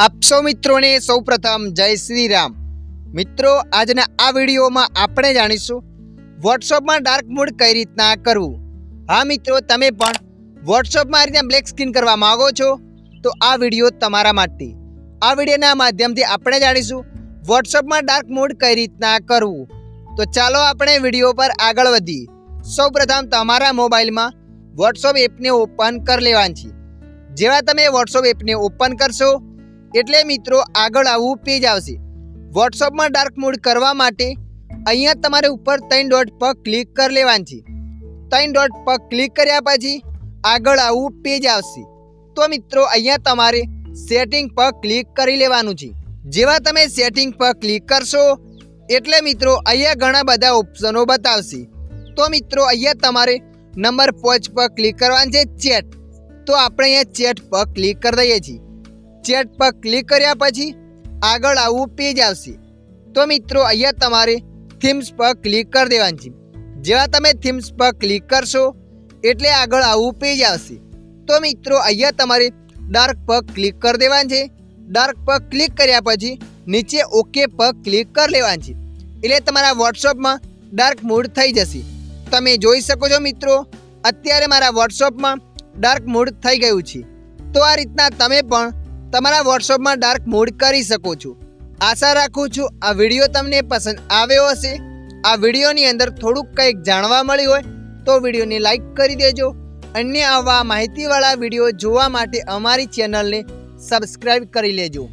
આપ સૌ મિત્રોને સૌપ્રથમ જય શ્રી રામ। મિત્રો આજના આ વિડીયોમાં આપણે જાણીશું વોટ્સઅપમાં ડાર્ક મોડ કઈ રીતના કરવું। હા મિત્રો, તમે પણ વોટ્સઅપમાં આ રીતના બ્લેક સ્ક્રીન કરવા માંગો છો તો આ વિડીયો તમારા માટે। આ વિડીયોના માધ્યમથી આપણે જાણીશું વોટ્સઅપમાં ડાર્ક મોડ કઈ રીતના કરવું। તો ચાલો આપણે વિડીયો પર આગળ વધીએ। સૌપ્રથમ તમારા મોબાઈલમાં વોટ્સઅપ એપને ઓપન કરી લેવાની છે। જેવા તમે વોટ્સઅપ એપને ઓપન કરશો એટલે મિત્રો આગળ આવું પેજ આવશે। વોટ્સઅપમાં ડાર્ક મોડ કરવા માટે અહીંયા તમારે ઉપર 3 ડોટ પર ક્લિક કરી લેવાનું છે। 3 ડોટ પર ક્લિક કર્યા પછી આગળ આવું પેજ આવશે। તો મિત્રો અહીંયા તમારે સેટિંગ પર ક્લિક કરી લેવાનું છે। જેવા તમે સેટિંગ પર ક્લિક કરશો એટલે મિત્રો અહીંયા ઘણા બધા ઓપ્શનો બતાવશે। તો મિત્રો અહીંયા તમારે નંબર 5 પર ક્લિક કરવાનું છે, ચેટ। તો આપણે અહીંયા ચેટ પર ક્લિક કરી દઈએ છીએ। ચેટ પર ક્લિક કર્યા પછી આગળ આવું પેજ આવશે। તો મિત્રો અહીંયા તમારે થીમ્સ પર ક્લિક કરી દેવાનું છે। જેવા તમે થીમ્સ પર ક્લિક કરશો એટલે આગળ આવું પેજ આવશે। તો મિત્રો અહીંયા તમારે ડાર્ક પર ક્લિક કરી દેવાનું છે। ડાર્ક પર ક્લિક કર્યા પછી નીચે ઓકે પર ક્લિક કરી લેવાનું છે, એટલે તમારા વોટ્સઅપમાં ડાર્ક મોડ થઈ જશે। તમે જોઈ શકો છો મિત્રો, અત્યારે મારા વોટ્સઅપમાં ડાર્ક મોડ થઈ ગયું છે। તો આ રીતના તમે પણ તમારા વોટ્સઅપમાં ડાર્ક મોડ કરી શકો છો। આશા રાખું છું આ વિડીયો તમને પસંદ આવ્યો હશે। આ વિડીયોની અંદર થોડુંક કંઈક જાણવા મળ્યું હોય તો વિડીયોને લાઈક કરી દેજો। અન્ય આવા માહિતીવાળા વિડીયો જોવા માટે અમારી ચેનલને સબસ્ક્રાઈબ કરી લેજો।